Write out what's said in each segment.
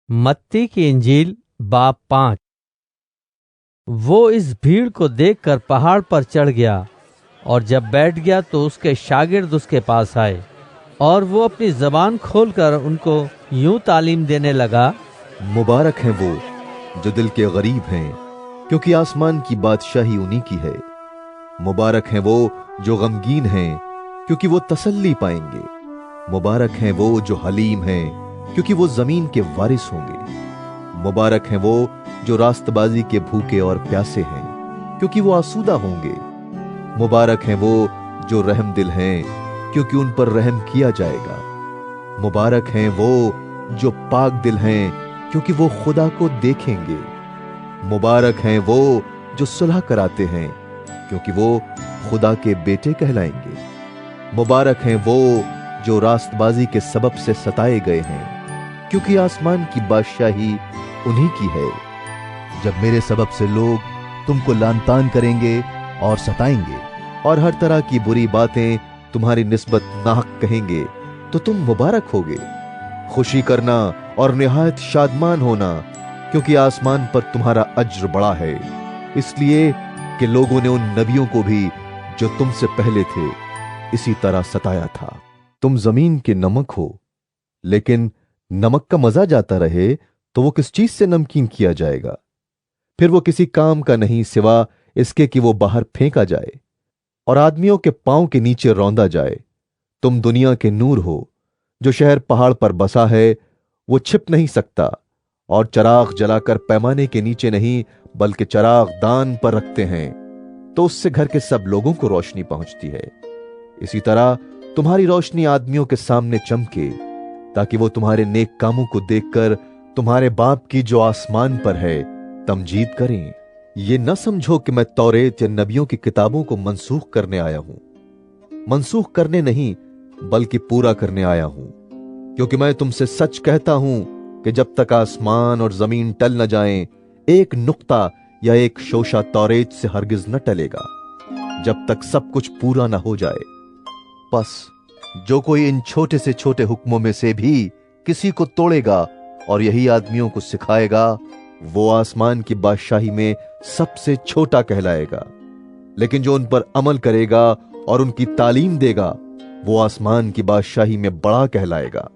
मत्ती की इंजील बाब 5। वो इस भीड़ को देखकर पहाड़ पर चढ़ गया और जब बैठ गया तो उसके शागिर्द उसके पास आए और वो अपनी जबान खोलकर उनको यूं तालीम देने लगा, मुबारक हैं वो जो दिल के गरीब हैं, क्योंकि आसमान की बादशाही उन्हीं की है। मुबारक हैं वो जो गमगीन हैं, क्योंकि वो तसल्ली पाएंगे। मुबारक हैं वो जो हलीम हैं, क्योंकि वो जमीन के वारिस होंगे। मुबारक हैं वो जो रास्तबाजी के भूखे और प्यासे हैं, क्योंकि वो आसूदा होंगे। मुबारक हैं वो जो रहम दिल हैं, क्योंकि उन पर रहम किया जाएगा। मुबारक हैं वो जो पाक दिल हैं, क्योंकि वो खुदा को देखेंगे। मुबारक हैं वो जो सुलह कराते हैं, क्योंकि वो खुदा के बेटे कहलाएंगे। मुबारक हैं वो जो रास्तबाजी के सबब से सताए गए हैं, क्योंकि आसमान की बादशाही उन्हीं की है। जब मेरे सबब से लोग तुमको लानतान करेंगे और सताएंगे और हर तरह की बुरी बातें तुम्हारी निस्बत नाहक कहेंगे, तो तुम मुबारक होगे। खुशी करना और निहायत शादमान होना, क्योंकि आसमान पर तुम्हारा अज्र बड़ा है, इसलिए कि लोगों ने उन नबियों को भी जो तुमसे पहले थे इसी तरह सताया था। तुम जमीन के नमक हो, लेकिन नमक का मजा जाता रहे तो वो किस चीज से नमकीन किया जाएगा? फिर वो किसी काम का नहीं सिवा इसके कि वो बाहर फेंका जाए और आदमियों के पांव के नीचे रौंदा जाए। तुम दुनिया के नूर हो। जो शहर पहाड़ पर बसा है वो छिप नहीं सकता, और चराग जलाकर पैमाने के नीचे नहीं बल्कि चराग दान पर रखते हैं, तो उससे घर के सब लोगों को रोशनी पहुंचती है। इसी तरह तुम्हारी रोशनी आदमियों के सामने चमके, ताकि वो तुम्हारे नेक कामों को देखकर तुम्हारे बाप की जो आसमान पर है तमजीद करें। ये न समझो कि मैं तौरेत या नबियों की किताबों को मनसूख करने आया हूं। मनसूख करने नहीं बल्कि पूरा करने आया हूं, क्योंकि मैं तुमसे सच कहता हूं कि जब तक आसमान और जमीन टल न जाएं, एक नुक्ता या एक शोशा तौरेत से हरगिज न टलेगा, जब तक सब कुछ पूरा न हो जाए। बस जो कोई इन छोटे से छोटे हुक्मों में से भी किसी को तोड़ेगा और यही आदमियों को सिखाएगा, वो आसमान की बादशाही में सबसे छोटा कहलाएगा। लेकिन जो उन पर अमल करेगा और उनकी तालीम देगा, वो आसमान की बादशाही में बड़ा कहलाएगा।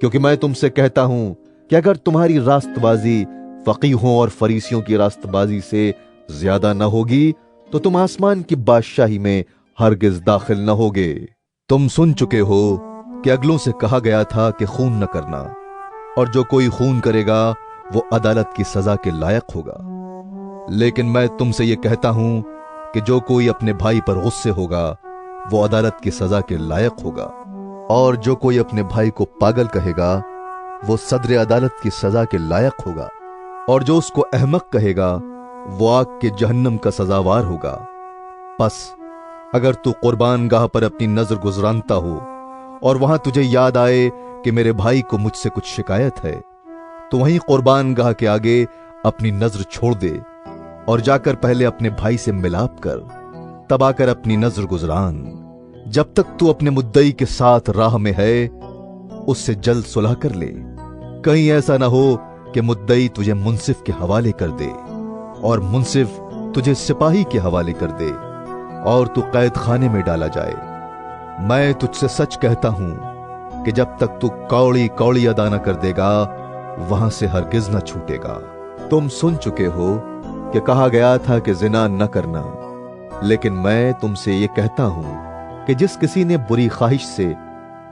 क्योंकि मैं तुमसे कहता हूं कि अगर तुम्हारी रास्तबाजी फकीहों और फरीसियों की रास्तबाजी से ज्यादा न होगी, तो तुम आसमान की बादशाही में हरगिज दाखिल न होगे। तुम सुन चुके हो कि अगलों से कहा गया था कि खून न करना, और जो कोई खून करेगा वो अदालत की सजा के लायक होगा। लेकिन मैं तुमसे ये कहता हूं कि जो कोई अपने भाई पर गुस्से होगा वो अदालत की सजा के लायक होगा, और जो कोई अपने भाई को पागल कहेगा वो सदर अदालत की सजा के लायक होगा, और जो उसको अहमक कहेगा वो आग के जहन्नम का सजावार होगा। बस अगर तू कुर्बान गाह पर अपनी नजर गुजरानता हो और वहां तुझे याद आए कि मेरे भाई को मुझसे कुछ शिकायत है, तो वहीं कुर्बान गाह के आगे अपनी नजर छोड़ दे और जाकर पहले अपने भाई से मिलाप कर, तब आकर अपनी नजर गुजरान। जब तक तू अपने मुद्दई के साथ राह में है, उससे जल्द सुलह कर ले। कहीं ऐसा ना हो कि मुद्दई तुझे मुंसिफ के हवाले कर दे और मुंसिफ तुझे सिपाही के हवाले कर दे और तू कैद खाने में डाला जाए। मैं तुझसे सच कहता हूं कि जब तक तू कौड़ी कौड़ी अदा न कर देगा, वहां से हरगिज न छूटेगा। तुम सुन चुके हो कि कहा गया था कि जिना न करना, लेकिन मैं तुमसे ये कहता हूं कि जिस किसी ने बुरी ख्वाहिश से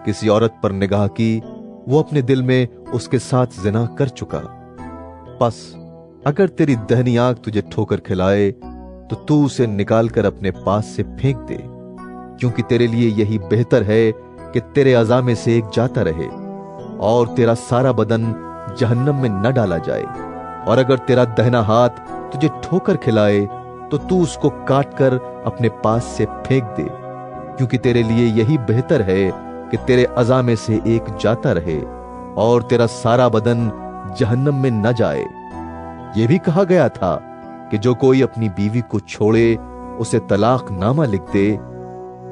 किसी औरत पर निगाह की, वो अपने दिल में उसके साथ जिना कर चुका। बस अगर तेरी दहनी आंख तुझे ठोकर खिलाए तो तू उसे निकालकर अपने पास से फेंक दे, क्योंकि तेरे लिए यही बेहतर है कि तेरे अज़ा में से एक जाता रहे और तेरा सारा बदन जहन्नम में न डाला जाए। और अगर तेरा दहना हाथ तुझे ठोकर खिलाए तो तू उसको काट कर अपने पास से फेंक दे, क्योंकि तेरे लिए यही बेहतर है कि तेरे अज़ा में से एक जाता रहे और तेरा सारा बदन जहन्नम में न जाए। यह भी कहा गया था कि जो कोई अपनी बीवी को छोड़े उसे तलाक नामा लिख दे।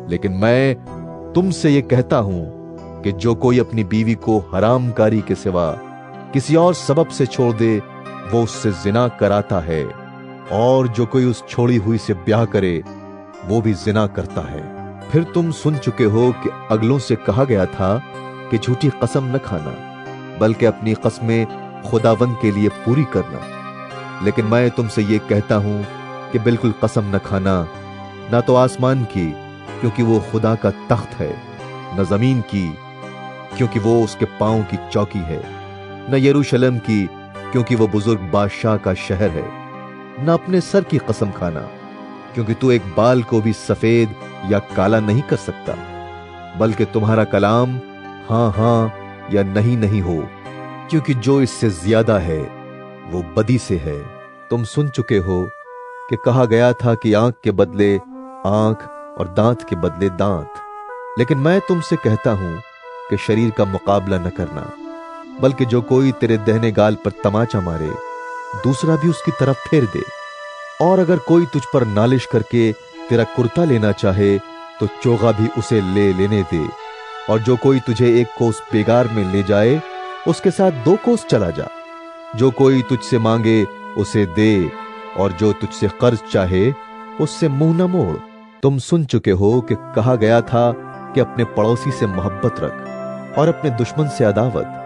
लेकिन मैं तुमसे ये कहता हूं कि जो कोई अपनी बीवी को हरामकारी के सिवा किसी और सबब से छोड़ दे वो उससे जिना कराता है, और जो कोई उस छोड़ी हुई से ब्याह करे वो भी जिना करता है। फिर तुम सुन चुके हो कि अगलों से कहा गया था कि झूठी कसम न खाना, बल्कि अपनी कसमें खुदावंद के लिए पूरी करना। लेकिन मैं तुमसे ये कहता हूं कि बिल्कुल कसम न खाना, ना तो आसमान की क्योंकि वो खुदा का तख्त है, न जमीन की क्योंकि वो उसके पांव की चौकी है, न यरूशलेम की क्योंकि वो बुजुर्ग बादशाह का शहर है। न अपने सर की कसम खाना, क्योंकि तू एक बाल को भी सफेद या काला नहीं कर सकता, बल्कि तुम्हारा कलाम हां हां या नहीं नहीं हो, क्योंकि जो इससे ज्यादा है वो बदी से है। तुम सुन चुके हो कि कहा गया था कि आंख के बदले आंख और दांत के बदले दांत। लेकिन मैं तुमसे कहता हूं कि शरीर का मुकाबला न करना, बल्कि जो कोई तेरे दहने गाल पर तमाचा मारे दूसरा भी उसकी तरफ फेर दे। और अगर कोई तुझ पर नालिश करके तेरा कुर्ता लेना चाहे तो चोगा भी उसे ले लेने दे। और जो कोई तुझे एक कोस बेगार में ले जाए उसके साथ 2 कोस चला जा। जो कोई तुझसे मांगे उसे दे, और जो तुझसे कर्ज चाहे उससे मुंह न मोड़। तुम सुन चुके हो कि कहा गया था कि अपने पड़ोसी से मोहब्बत रख और अपने दुश्मन से अदावत।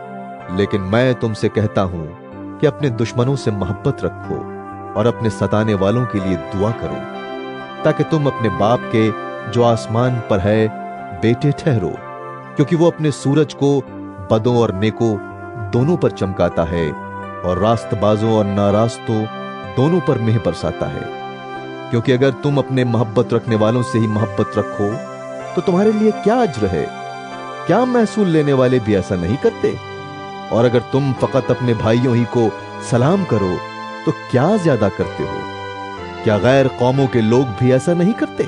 लेकिन मैं तुमसे कहता हूं कि अपने दुश्मनों से मोहब्बत रखो और अपने सताने वालों के लिए दुआ करो, ताकि तुम अपने बाप के जो आसमान पर है बेटे ठहरो, क्योंकि वो अपने सूरज को बदों और नेकों दोनों पर चमकाता है और रास्तबाजों और नारास्तों दोनों पर मेह बरसाता है। क्योंकि अगर तुम अपने मोहब्बत रखने वालों से ही मोहब्बत रखो तो तुम्हारे लिए क्या अज्र है? क्या महसूल लेने वाले भी ऐसा नहीं करते? और अगर तुम फकत अपने भाइयों ही को सलाम करो तो क्या ज्यादा करते हो? क्या गैर कौमों के लोग भी ऐसा नहीं करते?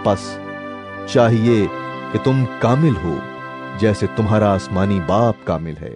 बस चाहिए कि तुम कामिल हो जैसे तुम्हारा आसमानी बाप कामिल है।